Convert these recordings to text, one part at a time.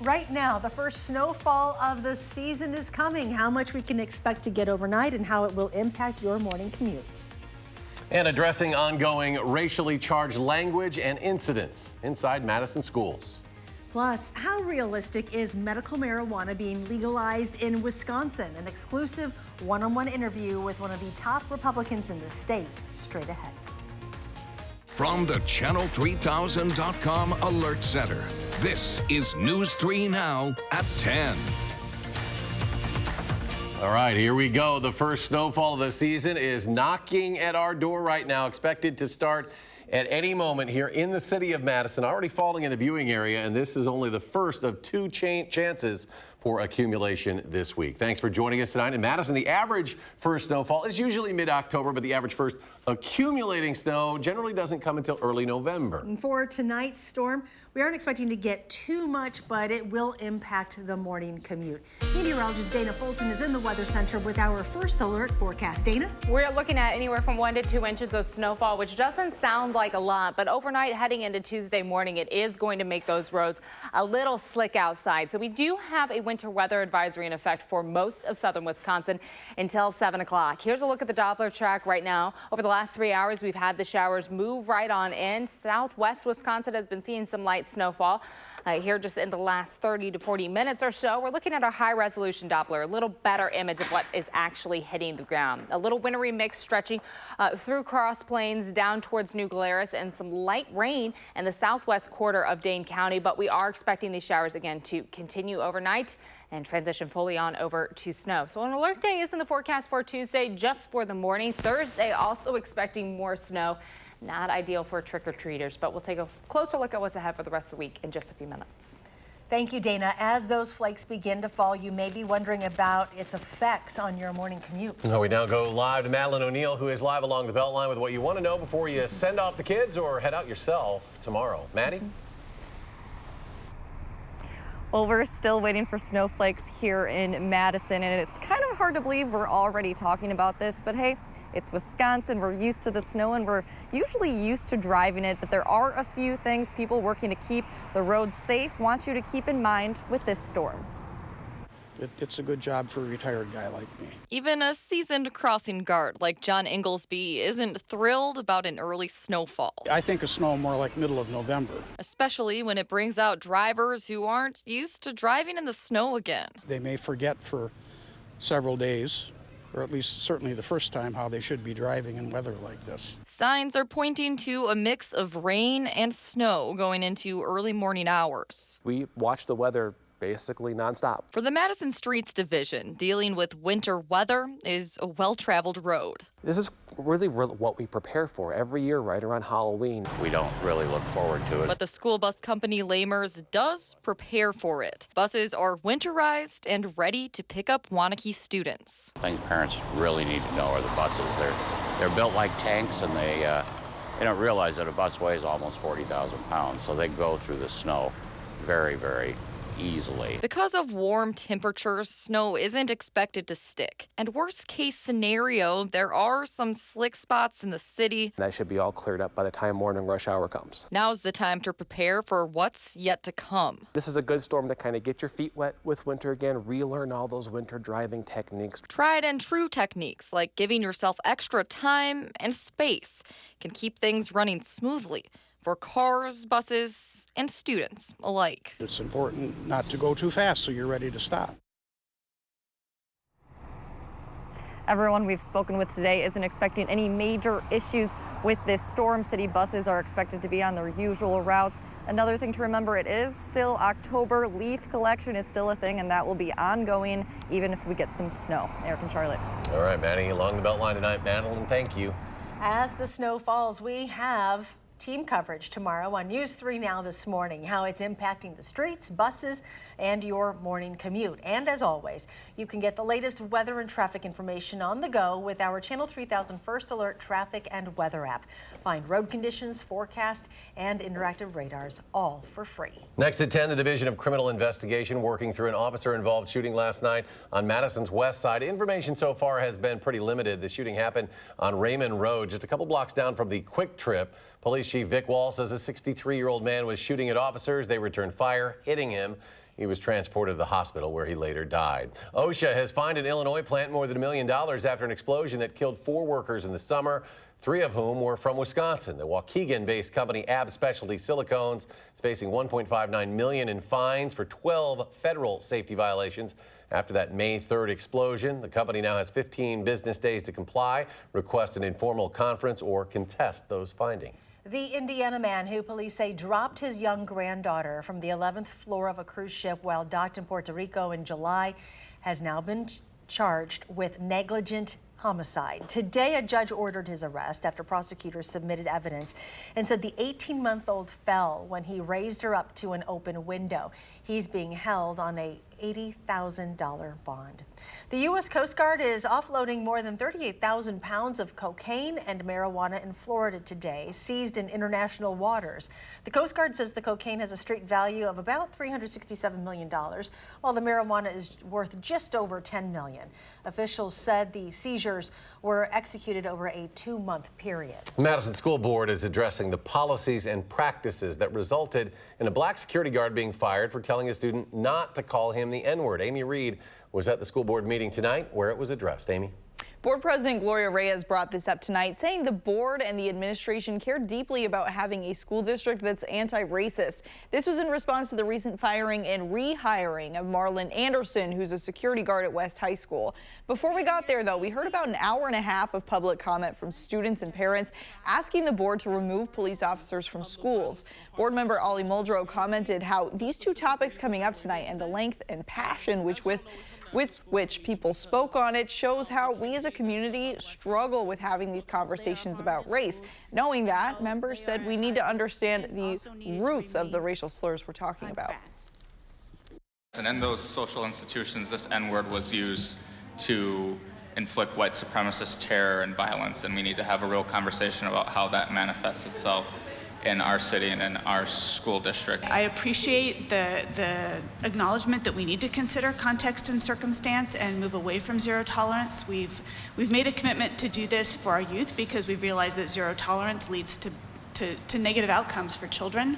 Right now, the first snowfall of the season is coming. How much we can expect to get overnight and how it will impact your morning commute. And addressing ongoing racially charged language and incidents inside Madison schools. Plus, how realistic is medical marijuana being legalized in Wisconsin? An exclusive one-on-one interview with one of the top Republicans in the state. Straight ahead. From the Channel3000.com Alert Center, this is News 3 Now at 10. All right, here we go. The first snowfall of the season is knocking at our door right now, expected to start at any moment here in the city of Madison, already falling in the viewing area, and this is only the first of two chances for accumulation this week. Thanks for joining us tonight. In Madison, the average first snowfall is usually mid-October, but the average first accumulating snow generally doesn't come until early November. And for tonight's storm, we aren't expecting to get too much, but it will impact the morning commute. Meteorologist Dana Fulton is in the Weather Center with our first alert forecast. Dana? We're looking at anywhere from 1 to 2 inches of snowfall, which doesn't sound like a lot, but overnight heading into Tuesday morning, it is going to make those roads a little slick outside. So we do have a winter weather advisory in effect for most of southern Wisconsin until 7 o'clock. Here's a look at the Doppler track right now. Over the last 3 hours, we've had the showers move right on in. Southwest Wisconsin has been seeing some light snowfall. Here just in the last 30 to 40 minutes or so, we're looking at our high resolution Doppler, a little better image of what is actually hitting the ground. A little wintry mix stretching through Cross Plains down towards New Glarus, and some light rain in the southwest quarter of Dane County, but we are expecting these showers again to continue overnight and transition fully on over to snow. So an alert day is in the forecast for Tuesday, just for the morning. Thursday also expecting more snow. Not ideal for trick-or-treaters, but we'll take a closer look at what's ahead for the rest of the week in just a few minutes. Thank you, Dana. As those flakes begin to fall, you may be wondering about its effects on your morning commute. So we now go live to Madeline O'Neill, who is live along the Beltline with what you want to know before you send off the kids or head out yourself tomorrow. Maddie? Well, we're still waiting for snowflakes here in Madison, and it's kind of hard to believe we're already talking about this, but hey, it's Wisconsin. We're used to the snow, and we're usually used to driving it, but there are a few things people working to keep the roads safe want you to keep in mind with this storm. It's a good job for a retired guy like me. Even a seasoned crossing guard like John Inglesby isn't thrilled about an early snowfall. I think of snow more like middle of November. Especially when it brings out drivers who aren't used to driving in the snow again. They may forget for several days, or at least certainly the first time, how they should be driving in weather like this. Signs are pointing to a mix of rain and snow going into early morning hours. We watch the weather basically nonstop. For the Madison Streets Division, dealing with winter weather is a well-traveled road. This is really what we prepare for every year right around Halloween. We don't really look forward to it. But the school bus company Lamers does prepare for it. Buses are winterized and ready to pick up Waunakee students. I think parents really need to know are the buses. They're built like tanks, and they don't realize that a bus weighs almost 40,000 pounds, so they go through the snow very, very easily. Because of warm temperatures, snow isn't expected to stick. And worst case scenario, there are some slick spots in the city. That should be all cleared up by the time morning rush hour comes. Now's the time to prepare for what's yet to come. This is a good storm to kind of get your feet wet with winter again, relearn all those winter driving techniques. Tried and true techniques like giving yourself extra time and space can keep things running smoothly for cars, buses, and students alike. It's important not to go too fast so you're ready to stop. Everyone we've spoken with today isn't expecting any major issues with this storm. City buses are expected to be on their usual routes. Another thing to remember, it is still October. Leaf collection is still a thing, and that will be ongoing even if we get some snow. Eric and Charlotte. All right, Maddie, along the Beltline tonight. Madeline, thank you. As the snow falls, we have team coverage tomorrow on News 3 Now this morning, how it's impacting the streets, buses, and your morning commute. And as always, you can get the latest weather and traffic information on the go with our Channel 3000 First Alert traffic and weather app. Find road conditions, forecast, and interactive radars, all for free. Next at 10, the Division of Criminal Investigation working through an officer-involved shooting last night on Madison's west side. Information so far has been pretty limited. The shooting happened on Raymond Road, just a couple blocks down from the Quick Trip. Police Chief Vic Wall says a 63-year-old man was shooting at officers. They returned fire, hitting him. He was transported to the hospital where he later died. OSHA has fined an Illinois plant more than $1 million after an explosion that killed 4 workers in the summer, 3 of whom were from Wisconsin. The Waukegan-based company AB Specialty Silicones is facing $1.59 million in fines for 12 federal safety violations. After that May 3rd explosion, the company now has 15 business days to comply, request an informal conference, or contest those findings. The Indiana man who police say dropped his young granddaughter from the 11th floor of a cruise ship while docked in Puerto Rico in July has now been charged with negligent homicide. Today, a judge ordered his arrest after prosecutors submitted evidence and said the 18-month-old fell when he raised her up to an open window. He's being held on a $80,000 bond. The U.S. Coast Guard is offloading more than 38,000 pounds of cocaine and marijuana in Florida today, seized in international waters. The Coast Guard says the cocaine has a street value of about $367 million, while the marijuana is worth just over $10 million. Officials said the seizures were executed over a 2-month period. The Madison School Board is addressing the policies and practices that resulted in a black security guard being fired for telling a student not to call him the N-word. Amy Reed was at the school board meeting tonight where it was addressed. Amy? Board President Gloria Reyes brought this up tonight, saying the board and the administration care deeply about having a school district that's anti-racist. This was in response to the recent firing and rehiring of Marlon Anderson, who's a security guard at West High School. Before we got there, though, we heard about an hour and a half of public comment from students and parents asking the board to remove police officers from schools. Board member Ollie Muldrow commented how these 2 topics coming up tonight and the length and passion with which people spoke on it shows how we as a community struggle with having these conversations about race. Knowing that, members said we need to understand the roots of the racial slurs we're talking about. And in those social institutions, this N-word was used to inflict white supremacist terror and violence, and we need to have a real conversation about how that manifests itself in our city and in our school district. I appreciate the acknowledgement that we need to consider context and circumstance and move away from zero tolerance. We've made a commitment to do this for our youth because we've realized that zero tolerance leads to negative outcomes for children.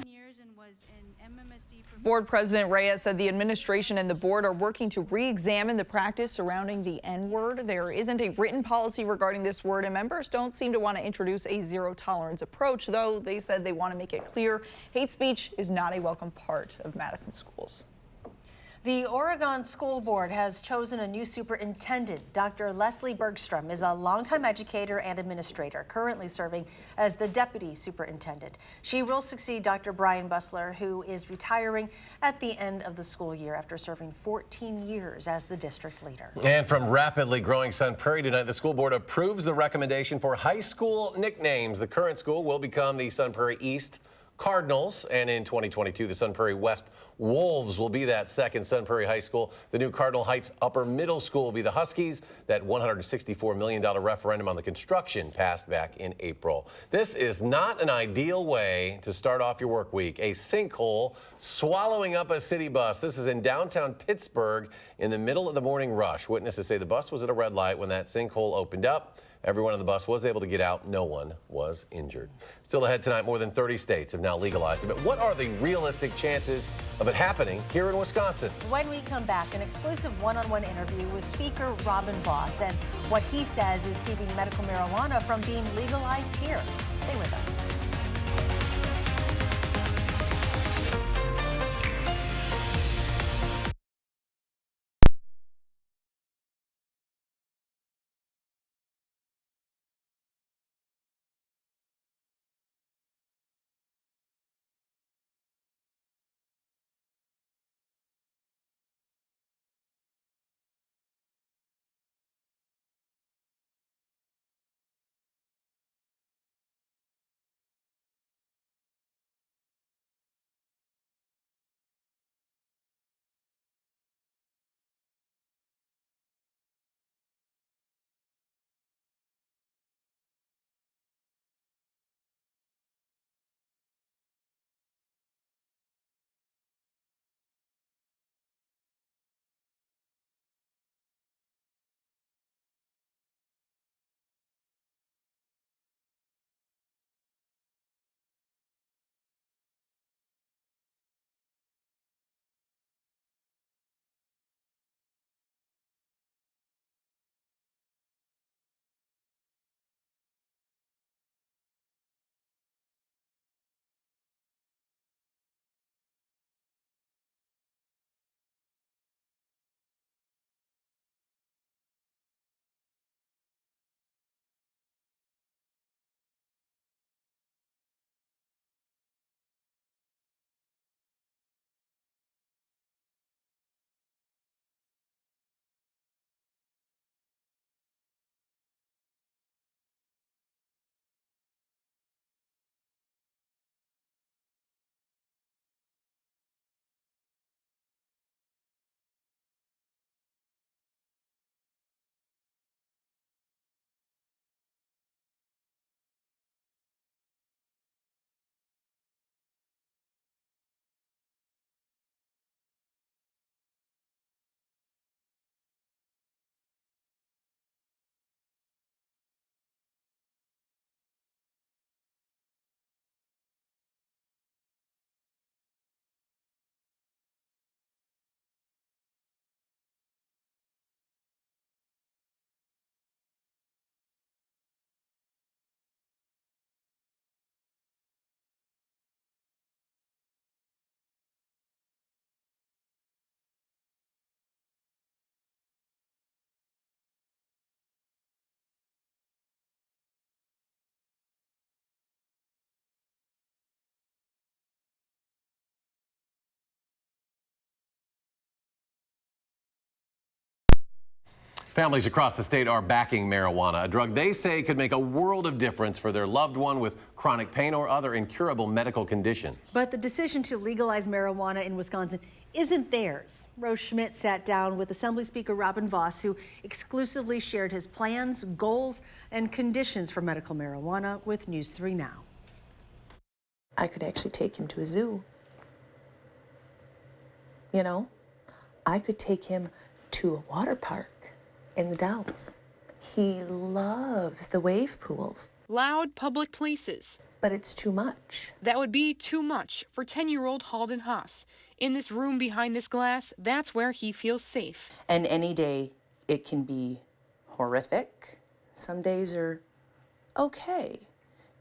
Board President Reyes said the administration and the board are working to re-examine the practice surrounding the N-word. There isn't a written policy regarding this word, and members don't seem to want to introduce a zero-tolerance approach, though they said they want to make it clear hate speech is not a welcome part of Madison schools. The Oregon School Board has chosen a new superintendent. Dr. Leslie Bergstrom is a longtime educator and administrator, currently serving as the deputy superintendent. She will succeed Dr. Brian Bussler, who is retiring at the end of the school year after serving 14 years as the district leader. And from rapidly growing Sun Prairie tonight, the school board approves the recommendation for high school nicknames. The current school will become the Sun Prairie East Cardinals, and in 2022, the Sun Prairie West Wolves will be that second Sun Prairie High School. The new Cardinal Heights Upper Middle School will be the Huskies. That $164 million referendum on the construction passed back in April. This is not an ideal way to start off your work week. A sinkhole swallowing up a city bus. This is in downtown Pittsburgh in the middle of the morning rush. Witnesses say the bus was at a red light when that sinkhole opened up. Everyone on the bus was able to get out. No one was injured. Still ahead tonight, more than 30 states have now legalized it. But what are the realistic chances of it happening here in Wisconsin? When we come back, an exclusive one-on-one interview with Speaker Robin Voss and what he says is keeping medical marijuana from being legalized here. Stay with us. Families across the state are backing marijuana, a drug they say could make a world of difference for their loved one with chronic pain or other incurable medical conditions. But the decision to legalize marijuana in Wisconsin isn't theirs. Rose Schmidt sat down with Assembly Speaker Robin Vos, who exclusively shared his plans, goals, and conditions for medical marijuana with News 3 Now. I could actually take him to a zoo. You know, I could take him to a water park in the Downs. He loves the wave pools. Loud public places. But it's too much. That would be too much for 10-year-old Halden Haas. In this room behind this glass, that's where he feels safe. And any day it can be horrific. Some days are okay.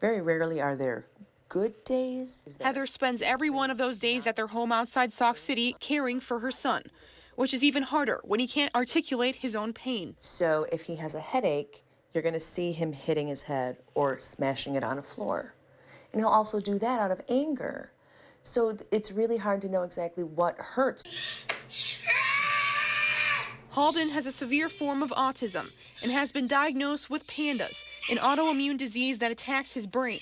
Very rarely are there good days. Heather spends every one of those days at their home outside Sauk City caring for her son, which is even harder when he can't articulate his own pain. So if he has a headache, you're going to see him hitting his head or smashing it on a floor. And he'll also do that out of anger. So it's really hard to know exactly what hurts. Halden has a severe form of autism and has been diagnosed with PANDAS, an autoimmune disease that attacks his brain.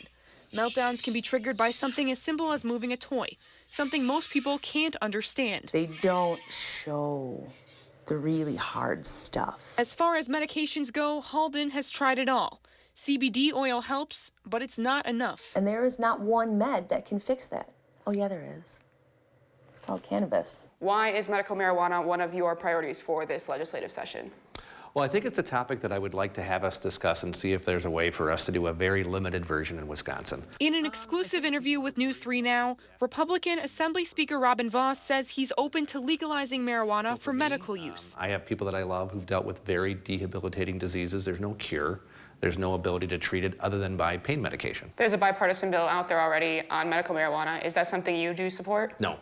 Meltdowns can be triggered by something as simple as moving a toy, something most people can't understand. They don't show the really hard stuff. As far as medications go, Halden has tried it all. CBD oil helps, but it's not enough. And there is not one med that can fix that. Oh yeah, there is. It's called cannabis. Why is medical marijuana one of your priorities for this legislative session? Well, I think it's a topic that I would like to have us discuss and see if there's a way for us to do a very limited version in Wisconsin. In an exclusive interview with News 3 Now, Republican Assembly Speaker Robin Vos says he's open to legalizing marijuana for medical use. I have people that I love who've dealt with very debilitating diseases. There's no cure. There's no ability to treat it other than by pain medication. There's a bipartisan bill out there already on medical marijuana. Is that something you do support? No.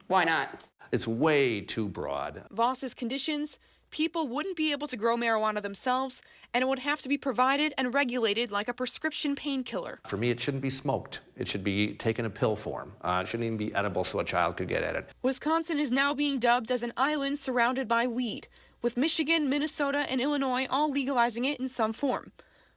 Why not? It's way too broad. Vos's conditions: people wouldn't be able to grow marijuana themselves, and it would have to be provided and regulated like a prescription painkiller. For me, it shouldn't be smoked. It should be taken in pill form. It shouldn't even be edible so a child could get at it. Wisconsin is now being dubbed as an island surrounded by weed, with Michigan, Minnesota, and Illinois all legalizing it in some form.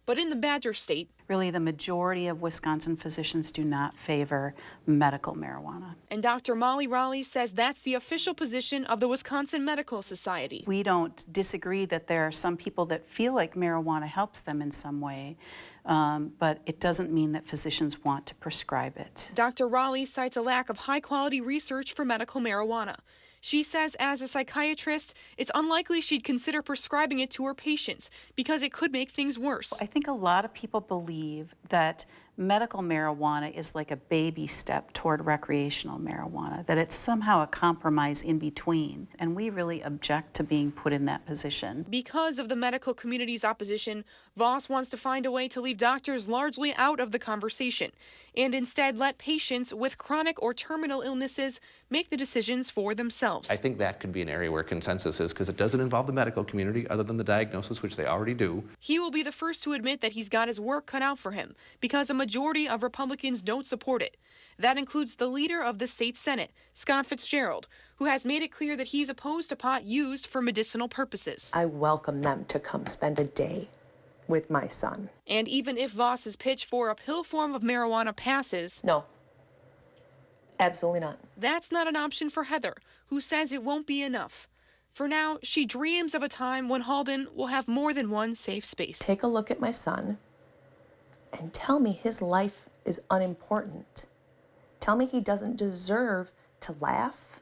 But in the Badger State, really the majority of Wisconsin physicians do not favor medical marijuana. And Dr. Molly Raleigh says that's the official position of the Wisconsin Medical Society. We don't disagree that there are some people that feel like marijuana helps them in some way, but it doesn't mean that physicians want to prescribe it. Dr. Raleigh cites a lack of high-quality research for medical marijuana. She says as a psychiatrist, it's unlikely she'd consider prescribing it to her patients because it could make things worse. I think a lot of people believe that medical marijuana is like a baby step toward recreational marijuana, that it's somehow a compromise in between, and we really object to being put in that position. Because of the medical community's opposition, Vos wants to find a way to leave doctors largely out of the conversation and instead let patients with chronic or terminal illnesses make the decisions for themselves. I think that could be an area where consensus is, because it doesn't involve the medical community other than the diagnosis, which they already do. He will be the first to admit that he's got his work cut out for him because a majority of Republicans don't support it. That includes the leader of the state Senate, Scott Fitzgerald, who has made it clear that he's opposed to pot used for medicinal purposes. I welcome them to come spend a day with my son. And even if Vos's pitch for a pill form of marijuana passes... No. Absolutely not. That's not an option for Heather, who says it won't be enough. For now, she dreams of a time when Halden will have more than one safe space. Take a look at my son and tell me his life is unimportant. Tell me he doesn't deserve to laugh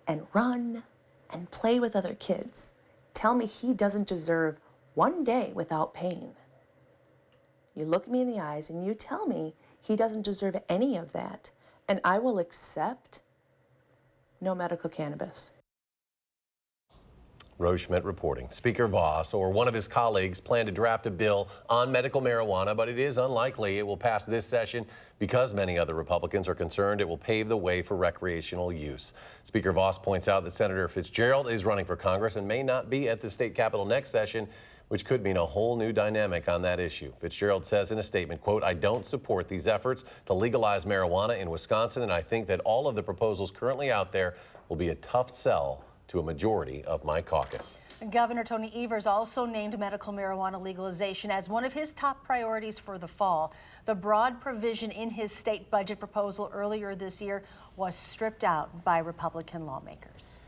and run and play with other kids. Tell me he doesn't deserve one day without pain. You look me in the eyes and you tell me he doesn't deserve any of that, and I will accept no medical cannabis. Rose Schmidt reporting. Speaker Vos or one of his colleagues plan to draft a bill on medical marijuana, but it is unlikely it will pass this session because many other Republicans are concerned it will pave the way for recreational use. Speaker Vos points out that Senator Fitzgerald is running for Congress and may not be at the state capitol next session, which could mean a whole new dynamic on that issue. Fitzgerald says in a statement, quote, "I don't support these efforts to legalize marijuana in Wisconsin, and I think that all of the proposals currently out there will be a tough sell to a majority of my caucus. Governor Tony Evers also named medical marijuana legalization as one of his top priorities for the fall. The broad provision in his state budget proposal earlier this year was stripped out by Republican lawmakers.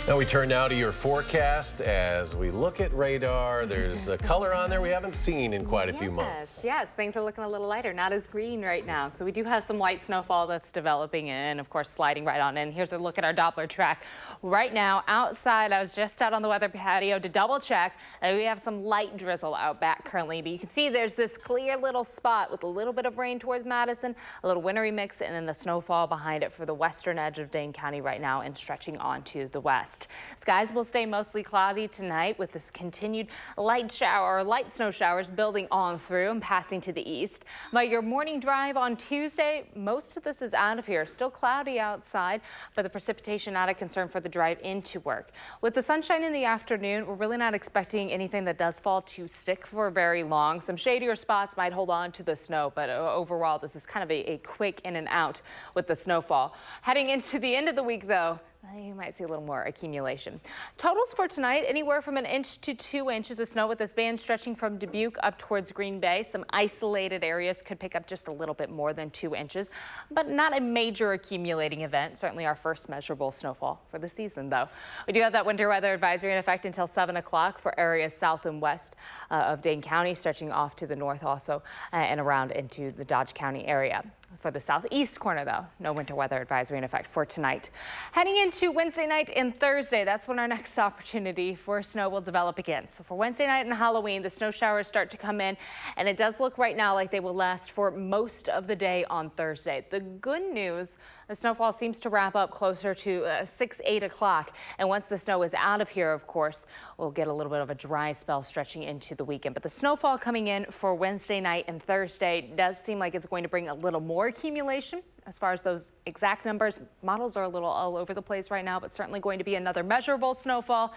Now we turn now to your forecast. As we look at radar, there's a color on there we haven't seen in quite a few months. Yes, things are looking a little lighter, not as green right now. So we do have some light snowfall that's developing and of course sliding right on in. Here's a look at our Doppler track. Right now outside, I was just out on the weather patio to double check that we have some light drizzle out back currently, but you can see there's this clear little spot with a little bit of rain towards Madison, a little wintry mix, and then the snowfall behind it for the western edge of Dane County right now and stretching on to the west. Skies will stay mostly cloudy tonight with this continued light snow showers building on through and passing to the east. By your morning drive on Tuesday, most of this is out of here. Still cloudy outside, but the precipitation not a concern for the drive into work. With the sunshine in the afternoon, we're really not expecting anything that does fall to stick for very long. Some shadier spots might hold on to the snow, but overall, this is kind of a quick in and out with the snowfall. Heading into the end of the week, though, you might see a little more accumulation. Totals for tonight, anywhere from 1 inch to 2 inches of snow with this band stretching from Dubuque up towards Green Bay. Some isolated areas could pick up just a little bit more than 2 inches, but not a major accumulating event. Certainly our first measurable snowfall for the season, though. We do have that winter weather advisory in effect until 7 o'clock for areas south and west of Dane County, stretching off to the north also and around into the Dodge County area. For the southeast corner, though, no winter weather advisory in effect for tonight. Heading into Wednesday night and Thursday, that's when our next opportunity for snow will develop again. So for Wednesday night and Halloween, the snow showers start to come in, and it does look right now like they will last for most of the day on Thursday. The good news, the snowfall seems to wrap up closer to 6, 8 o'clock. And once the snow is out of here, of course, we'll get a little bit of a dry spell stretching into the weekend. But the snowfall coming in for Wednesday night and Thursday does seem like it's going to bring a little more accumulation. As far as those exact numbers, models are a little all over the place right now, but certainly going to be another measurable snowfall,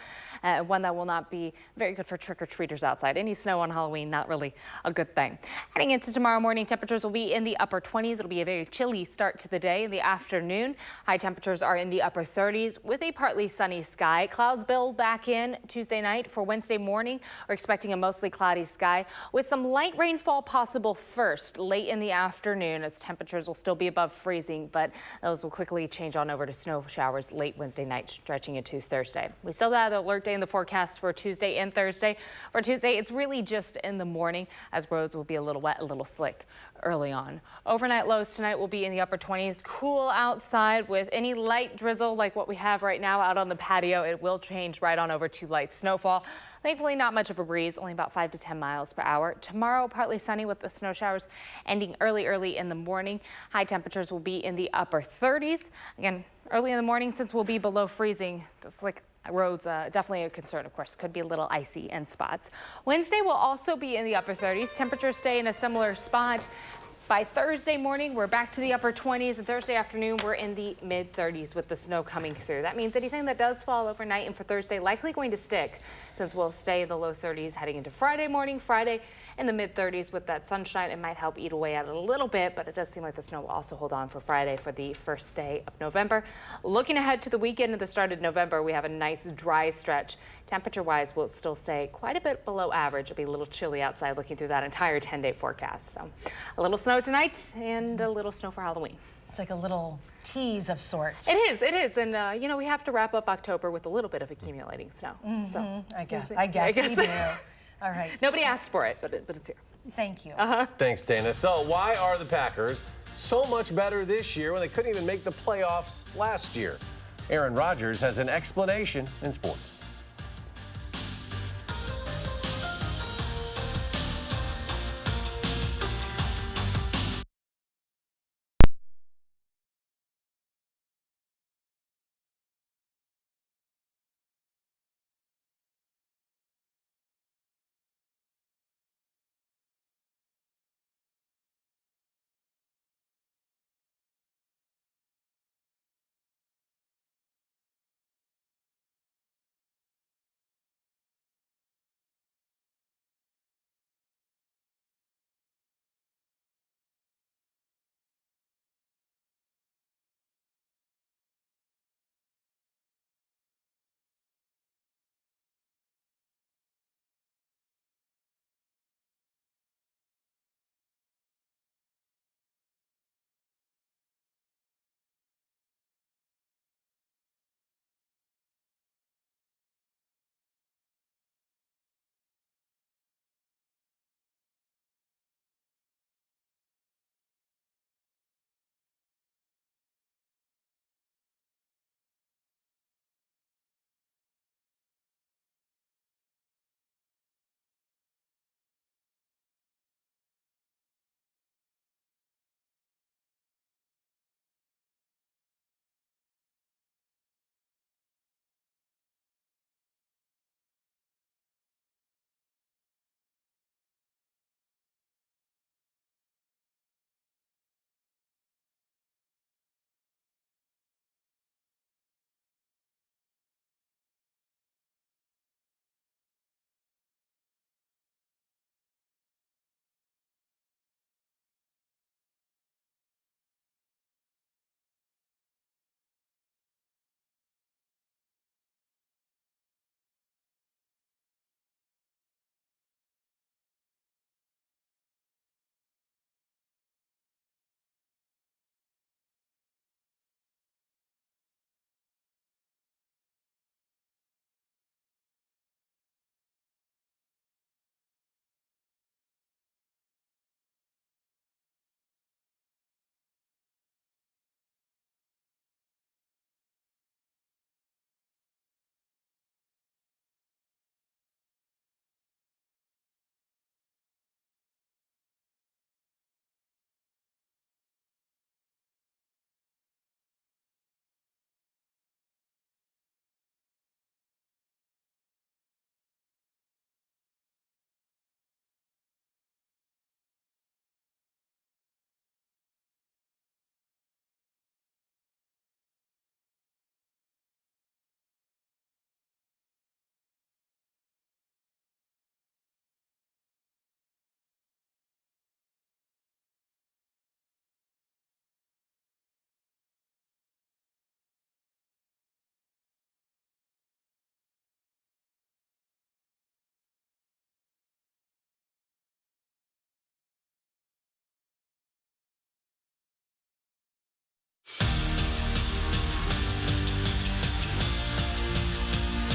one that will not be very good for trick-or-treaters outside. Any snow on Halloween, not really a good thing. Heading into tomorrow morning, temperatures will be in the upper 20s. It'll be a very chilly start to the day. In the afternoon, high temperatures are in the upper 30s with a partly sunny sky. Clouds build back in Tuesday night. For Wednesday morning, we're expecting a mostly cloudy sky with some light rainfall possible first late in the afternoon, as temperatures will still be above freezing, but those will quickly change on over to snow showers late Wednesday night, stretching into Thursday. We still have the alert day in the forecast for Tuesday and Thursday. For Tuesday, it's really just in the morning, as roads will be a little wet, a little slick early on. Overnight lows tonight will be in the upper 20s. Cool outside with any light drizzle like what we have right now out on the patio. It will change right on over to light snowfall. Thankfully, not much of a breeze, only about 5 to 10 miles per hour. Tomorrow, partly sunny with the snow showers ending early in the morning. High temperatures will be in the upper 30s. Again, early in the morning, since we'll be below freezing, the slick roads definitely a concern, of course. Could be a little icy in spots. Wednesday will also be in the upper 30s. Temperatures stay in a similar spot. By Thursday morning, we're back to the upper 20s, and Thursday afternoon, we're in the mid 30s with the snow coming through. That means anything that does fall overnight and for Thursday likely going to stick, since we'll stay in the low 30s heading into Friday morning. Friday in the mid 30s with that sunshine. It might help eat away at it a little bit, but it does seem like the snow will also hold on for Friday for the first day of November. Looking ahead to the weekend at the start of November, we have a nice dry stretch. Temperature-wise, we'll still stay quite a bit below average. It'll be a little chilly outside looking through that entire 10-day forecast. So a little snow tonight and a little snow for Halloween. It's like a little tease of sorts. It is. And, you know, we have to wrap up October with a little bit of accumulating snow. So I guess we do. All right. Nobody asked for it, but it's here. Thank you. Thanks, Dana. So why are the Packers so much better this year when they couldn't even make the playoffs last year? Aaron Rodgers has an explanation in sports.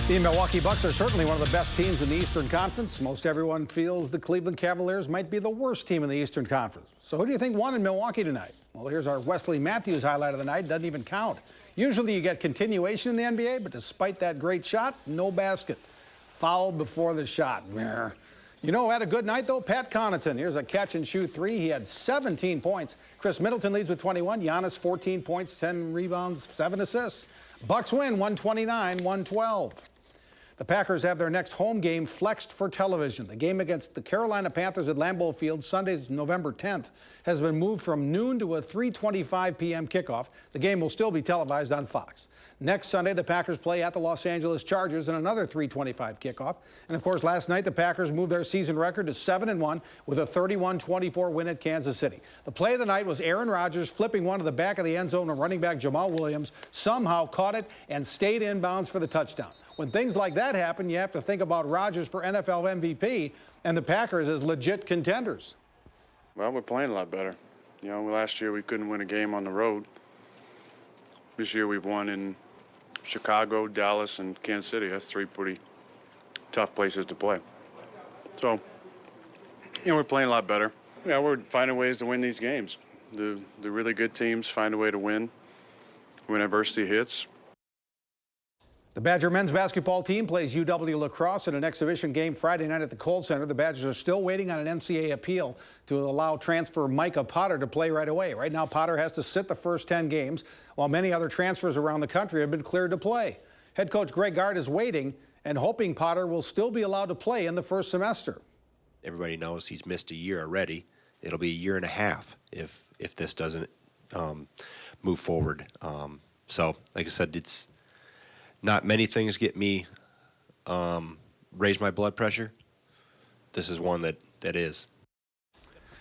The Milwaukee Bucks are certainly one of the best teams in the Eastern Conference. Most everyone feels the Cleveland Cavaliers might be the worst team in the Eastern Conference. So who do you think won in Milwaukee tonight? Well, here's our Wesley Matthews highlight of the night. Doesn't even count. Usually you get continuation in the NBA, but despite that great shot, no basket. Fouled before the shot. You know who had a good night, though? Pat Connaughton. Here's a catch-and-shoot three. He had 17 points. Chris Middleton leads with 21. Giannis, 14 points, 10 rebounds, 7 assists. Bucks win 129-112. The Packers have their next home game flexed for television. The game against the Carolina Panthers at Lambeau Field, Sunday, November 10th, has been moved from noon to a 3:25 p.m. kickoff. The game will still be televised on Fox. Next Sunday, the Packers play at the Los Angeles Chargers in another 3:25 kickoff. And, of course, last night, the Packers moved their season record to 7-1 with a 31-24 win at Kansas City. The play of the night was Aaron Rodgers flipping one to the back of the end zone, and running back Jamal Williams somehow caught it and stayed inbounds for the touchdown. When things like that happen, you have to think about Rodgers for NFL MVP and the Packers as legit contenders. Well, we're playing a lot better. You know, last year we couldn't win a game on the road. This year we've won in Chicago, Dallas, and Kansas City. That's three pretty tough places to play. So, you know, we're playing a lot better. Yeah, we're finding ways to win these games. The really good teams find a way to win when adversity hits. The Badger men's basketball team plays UW lacrosse in an exhibition game Friday night at the Kohl Center. The Badgers are still waiting on an NCAA appeal to allow transfer Micah Potter to play right away. Right now, Potter has to sit the first 10 games, while many other transfers around the country have been cleared to play. Head coach Greg Gard is waiting and hoping Potter will still be allowed to play in the first semester. Everybody knows he's missed a year already. It'll be a year and a half if this doesn't move forward. So, like I said, it's not many things get me raise my blood pressure. This is one that is.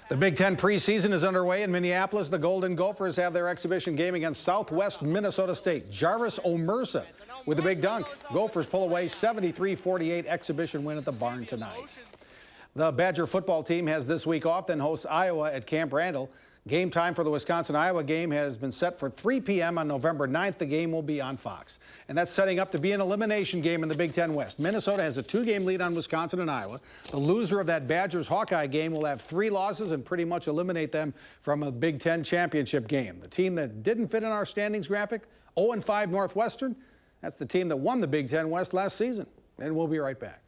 The Big Ten preseason is underway in Minneapolis. The Golden Gophers have their exhibition game against Southwest Minnesota State. Jarvis Omersa with the big dunk. Gophers pull away 73-48 exhibition win at the Barn tonight. The Badger football team has this week off, then hosts Iowa at Camp Randall. Game time for the Wisconsin-Iowa game has been set for 3 p.m. on November 9th. The game will be on Fox. And that's setting up to be an elimination game in the Big Ten West. Minnesota has a 2-game lead on Wisconsin and Iowa. The loser of that Badgers-Hawkeye game will have 3 losses and pretty much eliminate them from a Big Ten championship game. The team that didn't fit in our standings graphic, 0-5 Northwestern, that's the team that won the Big Ten West last season. And we'll be right back.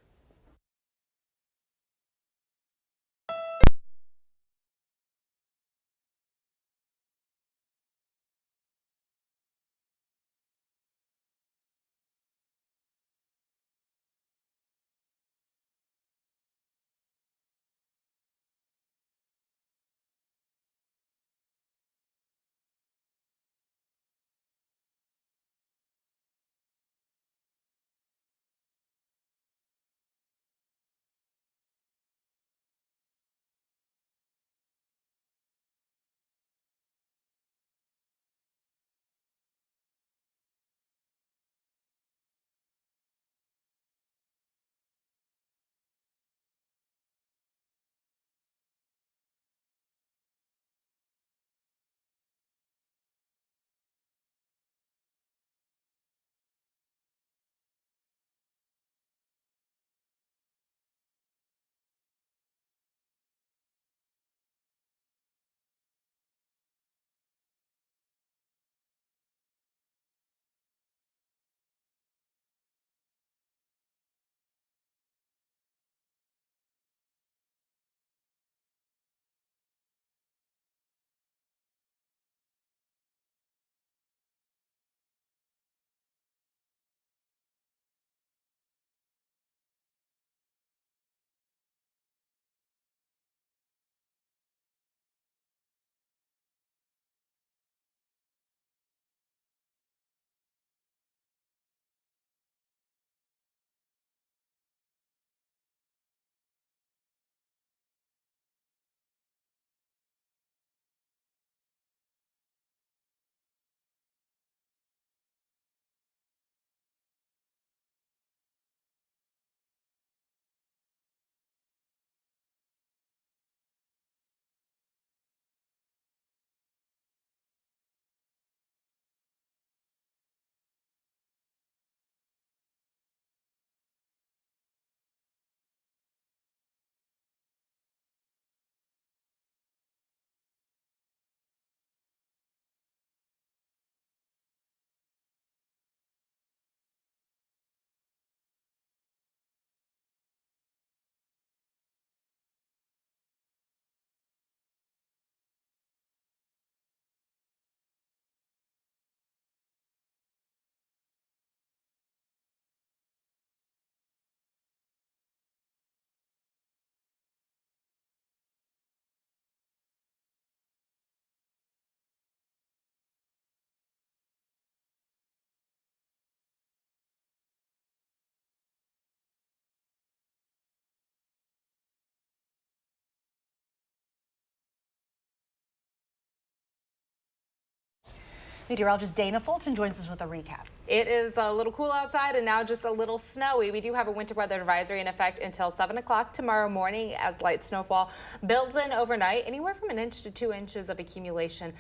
Meteorologist Dana Fulton joins us with a recap. It is a little cool outside and now just a little snowy. We do have a winter weather advisory in effect until 7 o'clock tomorrow morning as light snowfall builds in overnight, anywhere from 1 inch to 2 inches of accumulation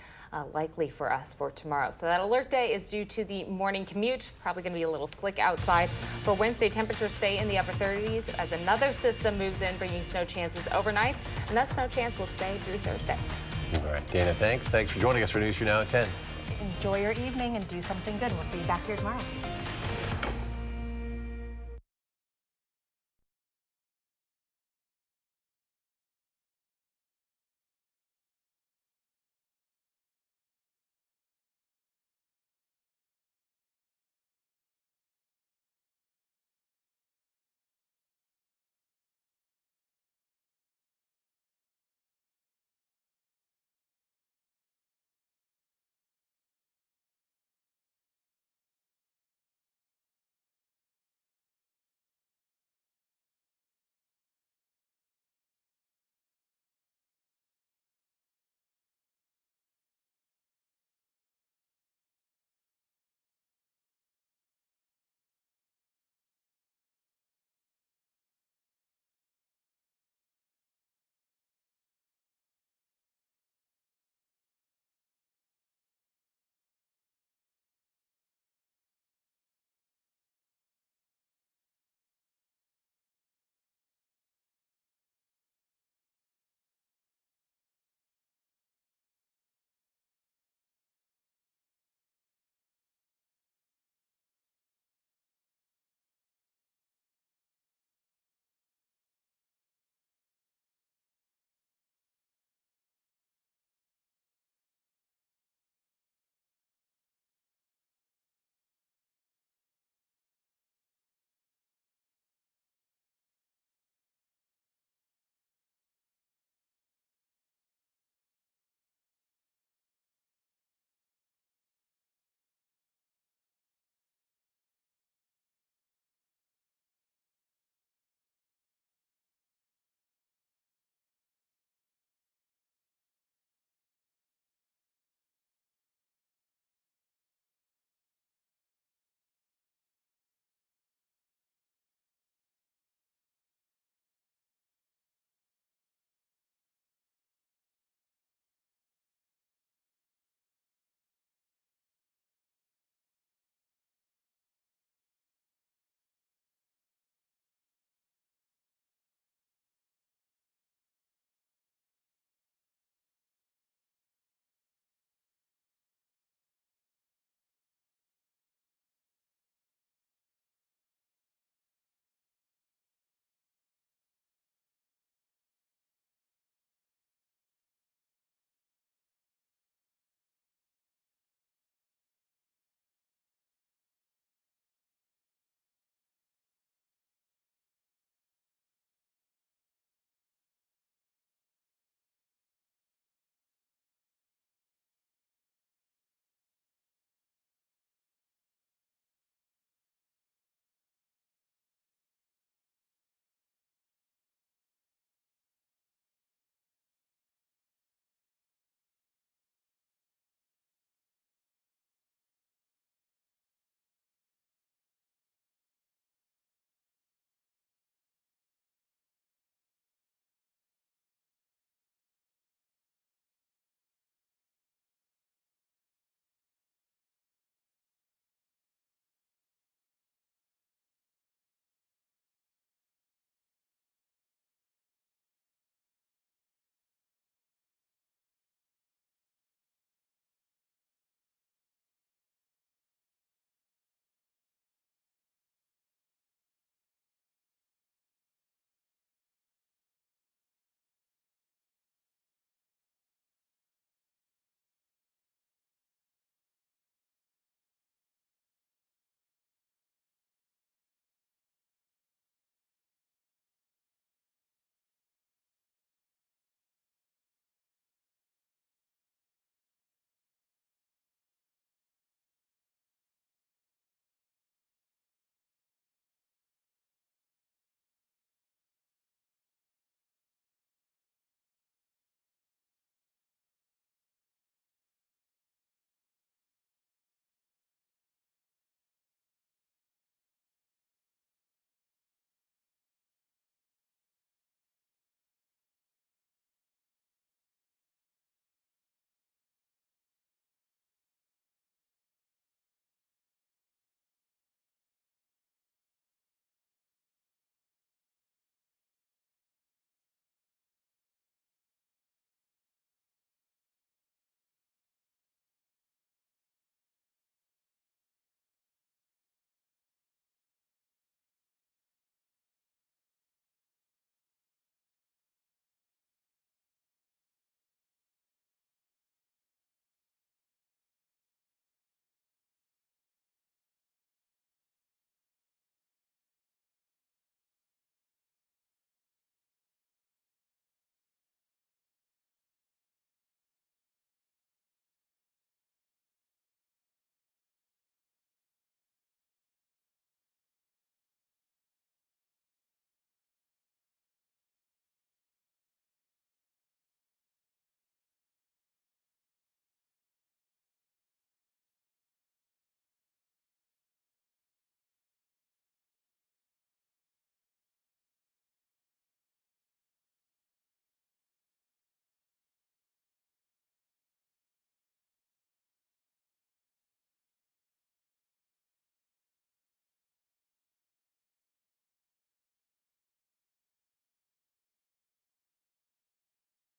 likely for us for tomorrow. So that alert day is due to the morning commute. Probably going to be a little slick outside. For Wednesday, temperatures stay in the upper 30s as another system moves in, bringing snow chances overnight, and that snow chance will stay through Thursday. All right, Dana, thanks. Thanks for joining us for News 3 Now at 10. Enjoy your evening and do something good. We'll see you back here tomorrow.